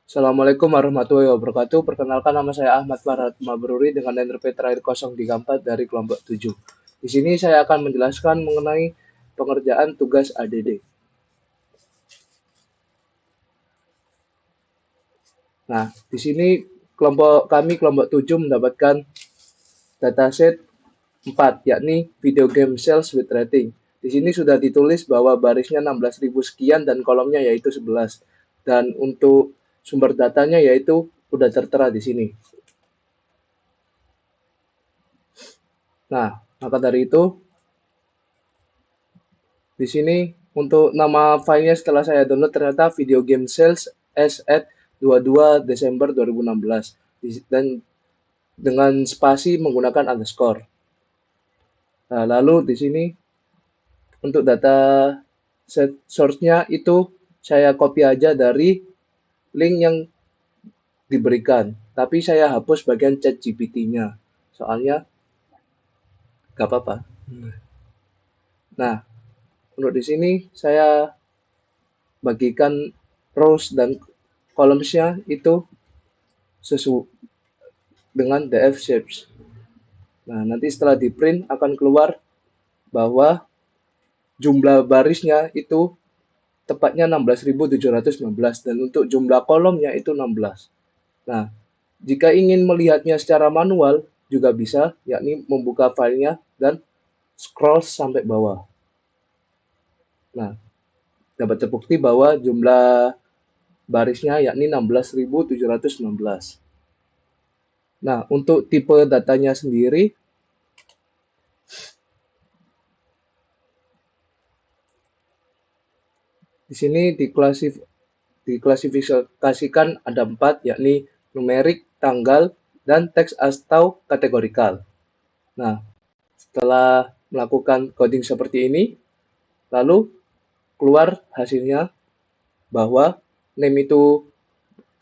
Assalamualaikum warahmatullahi wabarakatuh. Perkenalkan nama saya Ahmad Farhad Mabruri dengan NRP terakhir 034 dari kelompok 7. Di sini saya akan menjelaskan mengenai pengerjaan tugas ADD. Nah, di sini kelompok 7 mendapatkan dataset 4, yakni video game sales with rating. Di sini sudah ditulis bahwa barisnya 16.000 sekian dan kolomnya yaitu 11. Dan untuk sumber datanya yaitu sudah tertera di sini. Nah, maka dari itu, di sini untuk nama filenya setelah saya download ternyata video game sales s@ 22 Desember 2016 dan dengan spasi menggunakan underscore. Nah, lalu di sini untuk data source-nya itu saya copy aja dari link yang diberikan, tapi saya hapus bagian chat GPT-nya, soalnya gak apa-apa. Nah, untuk di sini saya bagikan rows dan columns-nya itu sesuai dengan df shapes. Nah, nanti setelah di print akan keluar bahwa jumlah barisnya itu tepatnya 16.719 dan untuk jumlah kolomnya itu 16. Nah, jika ingin melihatnya secara manual juga bisa, yakni membuka filenya dan scroll sampai bawah. Nah, dapat terbukti bahwa jumlah barisnya yakni 16.719. Nah, untuk tipe datanya sendiri, di sini diklasifikasikan ada 4, yakni numerik, tanggal, dan teks atau kategorikal. Nah, setelah melakukan coding seperti ini, lalu keluar hasilnya bahwa name itu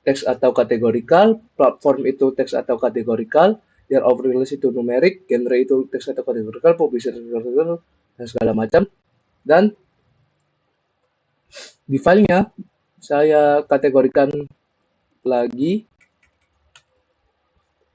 teks atau kategorikal, platform itu teks atau kategorikal, year of release itu numerik, genre itu teks atau kategorikal, publisher dan segala macam. Dan di filenya saya kategorikan lagi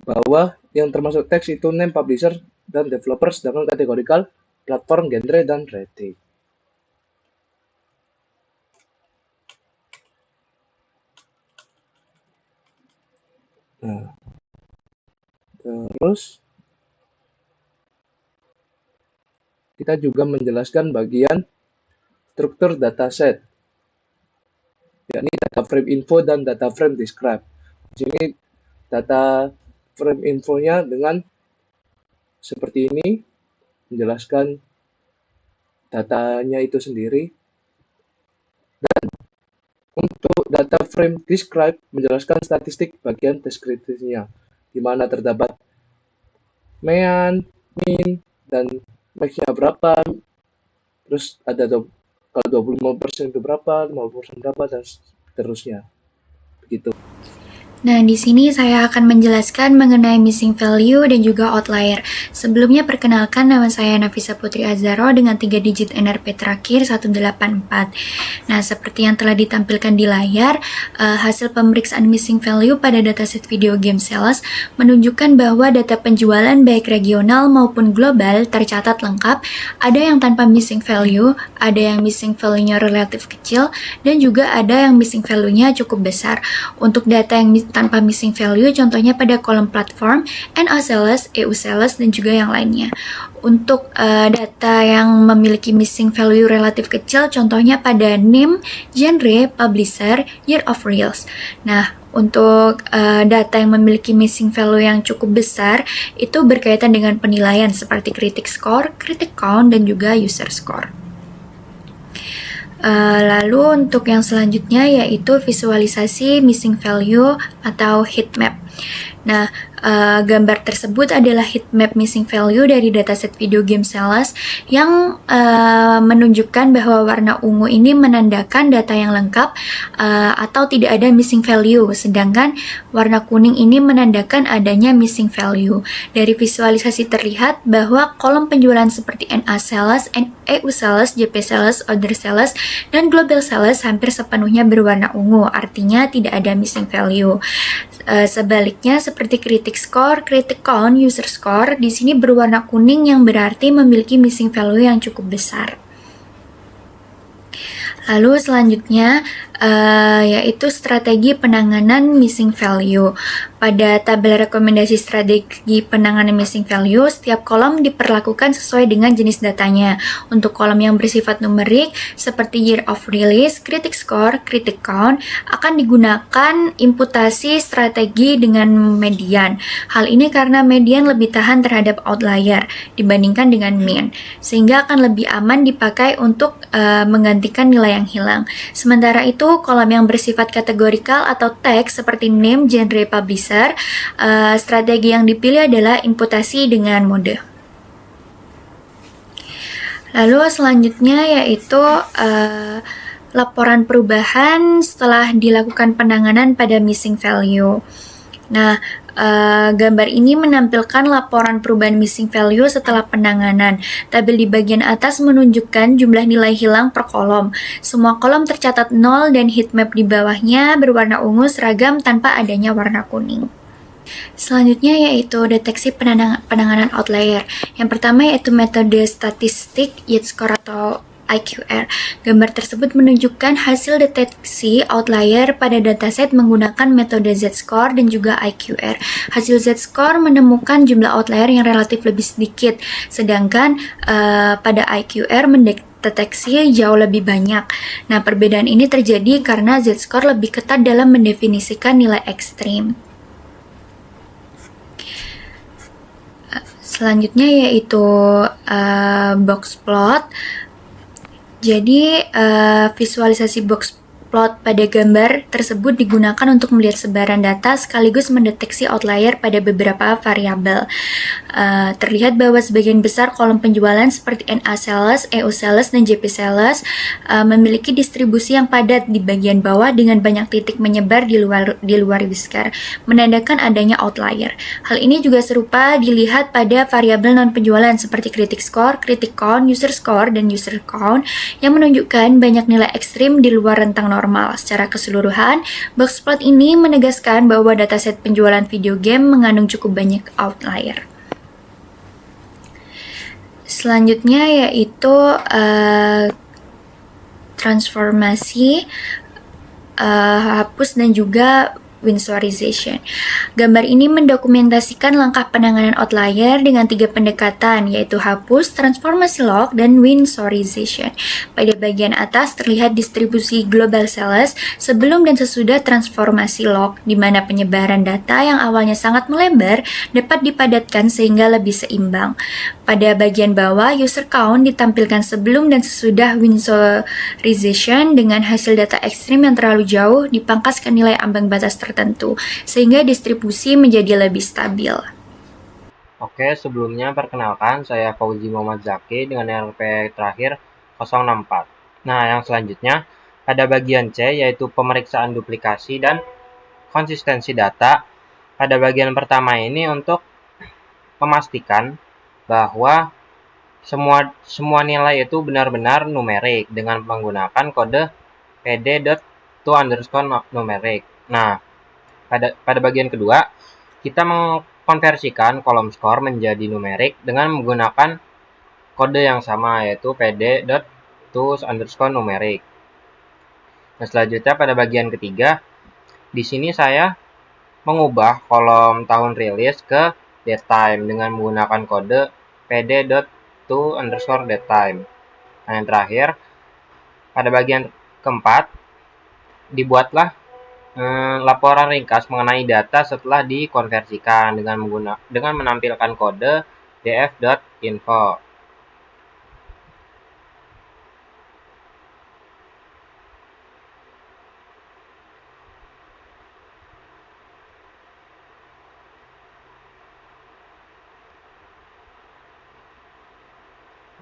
bahwa yang termasuk teks itu name, publisher, dan developer, sedangkan kategorikal platform, genre, dan rating. Nah, terus kita juga menjelaskan bagian struktur dataset, yakni data frame info dan data frame describe. Di sini data frame infonya dengan seperti ini, menjelaskan datanya itu sendiri. Dan untuk data frame describe menjelaskan statistik bagian deskripsinya, di mana terdapat mean, min, dan max-nya berapa, terus ada kalau 25% itu berapa, 50% berapa, dan seterusnya. Begitu. Nah, di sini saya akan menjelaskan mengenai missing value dan juga outlier. Sebelumnya perkenalkan, nama saya Nafisa Putri Azharo dengan 3 digit NRP terakhir 184. Nah, seperti yang telah ditampilkan di layar, hasil pemeriksaan missing value pada dataset video game sales menunjukkan bahwa data penjualan baik regional maupun global tercatat lengkap, ada yang tanpa missing value, ada yang missing value-nya relatif kecil, dan juga ada yang missing value-nya cukup besar. Untuk data yang tanpa missing value, contohnya pada kolom platform, NA sales, EU sales, dan juga yang lainnya. Untuk data yang memiliki missing value relatif kecil, contohnya pada name, genre, publisher, year of release. Nah, untuk data yang memiliki missing value yang cukup besar, itu berkaitan dengan penilaian seperti critic score, critic count, dan juga user score. Lalu untuk yang selanjutnya yaitu visualisasi missing value atau heat map. Nah, Gambar tersebut adalah heatmap missing value dari dataset video game sales yang menunjukkan bahwa warna ungu ini menandakan data yang lengkap atau tidak ada missing value, sedangkan warna kuning ini menandakan adanya missing value. Dari visualisasi terlihat bahwa kolom penjualan seperti NA sales, EU sales, JP sales, order sales, dan global sales hampir sepenuhnya berwarna ungu, artinya tidak ada missing value. Sebaliknya seperti critic score, critic count, user score di sini berwarna kuning yang berarti memiliki missing value yang cukup besar. Lalu selanjutnya yaitu strategi penanganan missing value. Pada tabel rekomendasi strategi penanganan missing value, setiap kolom diperlakukan sesuai dengan jenis datanya. Untuk kolom yang bersifat numerik seperti year of release, critic score, critic count akan digunakan imputasi strategi dengan median. Hal ini karena median lebih tahan terhadap outlier dibandingkan dengan mean, sehingga akan lebih aman dipakai untuk menggantikan nilai yang hilang. Sementara itu, kolom yang bersifat kategorikal atau tag seperti name, genre, publisher, strategi yang dipilih adalah imputasi dengan mode. Lalu selanjutnya yaitu laporan perubahan setelah dilakukan penanganan pada missing value. Nah, gambar ini menampilkan laporan perubahan missing value setelah penanganan. Tabel di bagian atas menunjukkan jumlah nilai hilang per kolom. Semua kolom tercatat 0 dan heatmap di bawahnya berwarna ungu seragam tanpa adanya warna kuning. Selanjutnya yaitu deteksi penanganan outlier. Yang pertama yaitu metode statistik yield score atau IQR. Gambar tersebut menunjukkan hasil deteksi outlier pada dataset menggunakan metode Z-score dan juga IQR. Hasil Z-score menemukan jumlah outlier yang relatif lebih sedikit, sedangkan pada IQR mendeteksi jauh lebih banyak. Nah, perbedaan ini terjadi karena Z-score lebih ketat dalam mendefinisikan nilai ekstrim. Selanjutnya yaitu box plot. Jadi visualisasi box plot pada gambar tersebut digunakan untuk melihat sebaran data sekaligus mendeteksi outlier pada beberapa variabel. Terlihat bahwa sebagian besar kolom penjualan seperti NA sales, EU sales, dan JP sales memiliki distribusi yang padat di bagian bawah dengan banyak titik menyebar di luar whisker, menandakan adanya outlier. Hal ini juga serupa dilihat pada variabel non penjualan seperti critic score, critic count, user score, dan user count yang menunjukkan banyak nilai ekstrim di luar rentang normal. Secara keseluruhan, box plot ini menegaskan bahwa dataset penjualan video game mengandung cukup banyak outlier. Selanjutnya yaitu transformasi, hapus, dan juga winsorization. Gambar ini mendokumentasikan langkah penanganan outlier dengan 3 pendekatan, yaitu hapus, transformasi log, dan winsorization. Pada bagian atas terlihat distribusi global sales sebelum dan sesudah transformasi log, di mana penyebaran data yang awalnya sangat melebar dapat dipadatkan sehingga lebih seimbang. Pada bagian bawah, user count ditampilkan sebelum dan sesudah winsorization dengan hasil data ekstrim yang terlalu jauh dipangkas ke nilai ambang batas tertentu, sehingga distribusi menjadi lebih stabil. Oke, sebelumnya perkenalkan saya Fauzi Muhammad Zaki dengan NRP terakhir 064. Nah, yang selanjutnya pada bagian C yaitu pemeriksaan duplikasi dan konsistensi data. Pada bagian pertama ini untuk memastikan bahwa semua nilai itu benar-benar numerik dengan menggunakan kode pd.to_numeric. Nah, pada bagian kedua, kita mengkonversikan kolom skor menjadi numerik dengan menggunakan kode yang sama, yaitu pd.to_numeric. Nah, selanjutnya pada bagian ketiga, di sini saya mengubah kolom tahun rilis ke datetime dengan menggunakan kode pd.to_datetime. Nah, yang terakhir, pada bagian keempat, dibuatlah laporan ringkas mengenai data setelah dikonversikan dengan menampilkan kode df.info.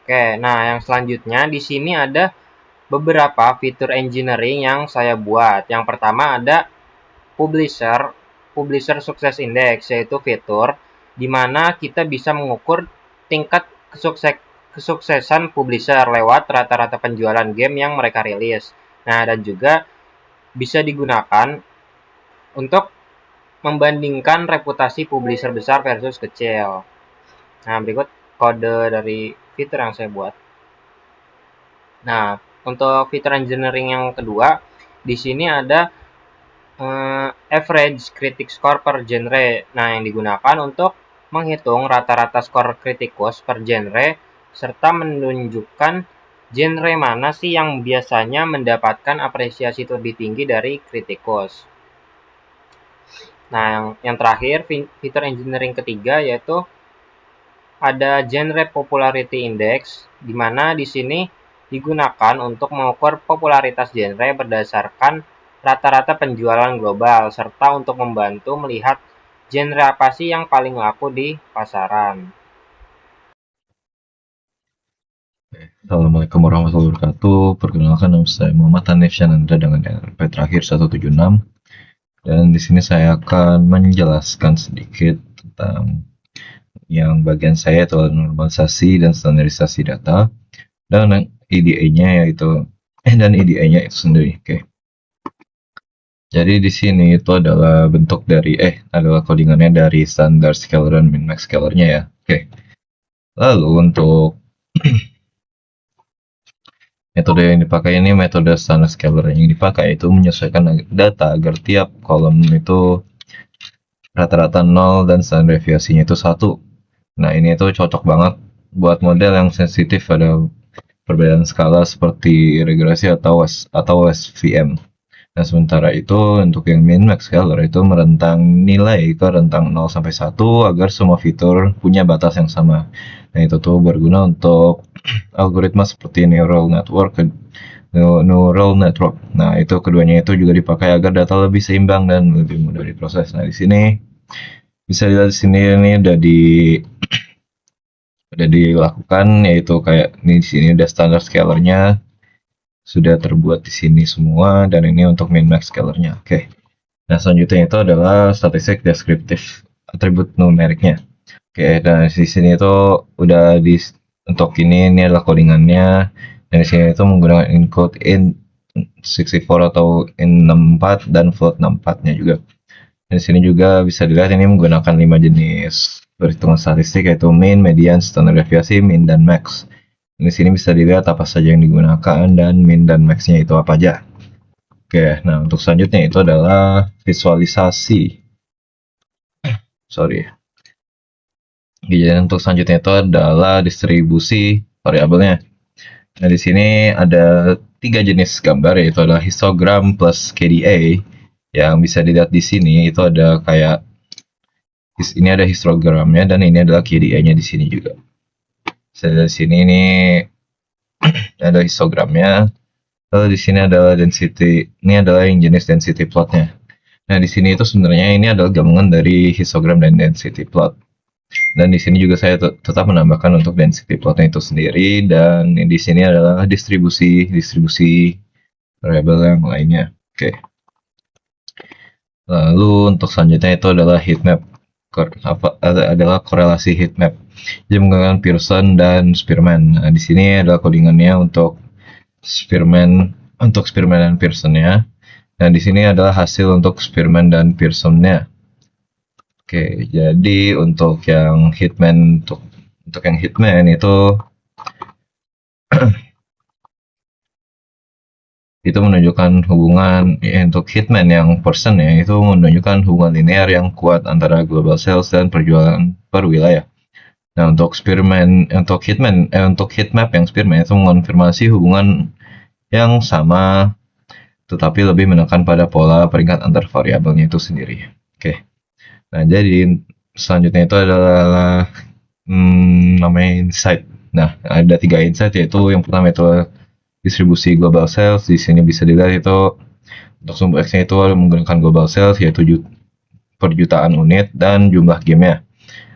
Oke, nah yang selanjutnya di sini ada beberapa fitur engineering yang saya buat. Yang pertama ada Publisher Success Index, yaitu fitur di mana kita bisa mengukur tingkat kesuksesan publisher lewat rata-rata penjualan game yang mereka rilis. Nah, dan juga bisa digunakan untuk membandingkan reputasi publisher besar versus kecil. Nah, berikut kode dari fitur yang saya buat. Nah, untuk fitur engineering yang kedua, di sini ada average critic score per genre. Nah, yang digunakan untuk menghitung rata-rata skor kritikus per genre serta menunjukkan genre mana sih yang biasanya mendapatkan apresiasi lebih tinggi dari kritikus. Nah, yang terakhir fitur engineering ketiga yaitu ada genre popularity index, di mana di sini digunakan untuk mengukur popularitas genre berdasarkan rata-rata penjualan global, serta untuk membantu melihat genre apa sih yang paling laku di pasaran. Assalamualaikum warahmatullahi wabarakatuh. Perkenalkan, nama saya Muhammad Hanif Syanandra dengan NRP terakhir 176. Dan di sini saya akan menjelaskan sedikit tentang yang bagian saya yaitu normalisasi dan standarisasi data dan EDA-nya yaitu EDA-nya itu sendiri. Oke. Jadi di sini itu adalah bentuk dari adalah codingannya dari standar scalar dan min max scalarnya ya. Oke. Lalu untuk metode yang dipakai ini metode standard scalar. Yang dipakai itu menyesuaikan data agar tiap kolom itu rata-rata 0 dan standar deviasinya itu 1. Nah, ini itu cocok banget buat model yang sensitif pada perbedaan skala seperti regresi atau SVM. Nah, sementara itu untuk yang min max scalar itu merentang nilai ke rentang 0 sampai 1 agar semua fitur punya batas yang sama. Nah, itu tuh berguna untuk algoritma seperti neural network. Nah, itu keduanya itu juga dipakai agar data lebih seimbang dan lebih mudah diproses. Nah, di sini bisa dilihat di sini ini udah dilakukan, yaitu kayak di sini udah standar scalarnya sudah terbuat di sini semua, dan ini untuk min max scalarnya. Oke. Nah, selanjutnya itu adalah statistik deskriptif atribut numeriknya. Oke, dan di sini itu udah untuk ini adalah codingannya, dan di sini itu menggunakan encode in64 atau in64 dan float 64-nya juga. Dan di sini juga bisa dilihat ini menggunakan 5 jenis perhitungan statistik yaitu mean, median, standar deviasi, min, dan max. Di sini bisa dilihat apa saja yang digunakan dan min dan max-nya itu apa aja. Oke, nah untuk selanjutnya itu adalah visualisasi. Jadi untuk selanjutnya itu adalah distribusi variabelnya. Nah, di sini ada 3 jenis gambar, yaitu adalah histogram plus KDA. Yang bisa dilihat di sini itu ada kayak ini ada histogramnya dan ini adalah KDA-nya di sini juga. Bisa dilihat di sini ini ada histogramnya. Lalu di sini adalah density. Ini adalah yang jenis density plotnya. Nah, di sini itu sebenarnya ini adalah gabungan dari histogram dan density plot. Dan di sini juga saya tetap menambahkan untuk density plotnya itu sendiri, dan di sini adalah distribusi variabel yang lainnya. Oke. Lalu untuk selanjutnya itu adalah heatmap. Adalah korelasi heatmap. Jadi menggunakan Pearson dan Spearman. Nah, di sini adalah codingannya untuk Spearman dan Pearsonnya. Dan di sini adalah hasil untuk Spearman dan Pearsonnya. Oke, jadi untuk yang hitman itu menunjukkan hubungan untuk hitman yang person ya, itu menunjukkan hubungan linear yang kuat antara global sales dan perjualan per wilayah. Nah, untuk heatmap yang Spearman itu mengonfirmasi hubungan yang sama tetapi lebih menekan pada pola peringkat antar variabelnya itu sendiri. Oke. Nah, jadi selanjutnya itu adalah namanya insight. Nah, ada 3 insight, yaitu yang pertama itu distribusi global sales. Di sini bisa dilihat itu untuk sumber X-nya itu menggunakan global sales, yaitu per jutaan unit dan jumlah gamenya.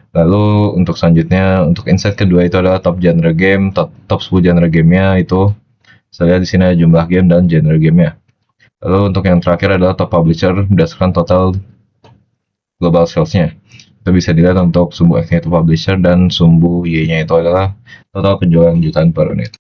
Lalu untuk selanjutnya, untuk insight kedua itu adalah top genre game, top 10 genre gamenya itu. Saya lihat di sini ada jumlah game dan genre gamenya. Lalu untuk yang terakhir adalah top publisher berdasarkan total global sales-nya. Itu bisa dilihat untuk Sumbu X-nya itu publisher dan Sumbu Y-nya itu adalah total penjualan jutaan per unit.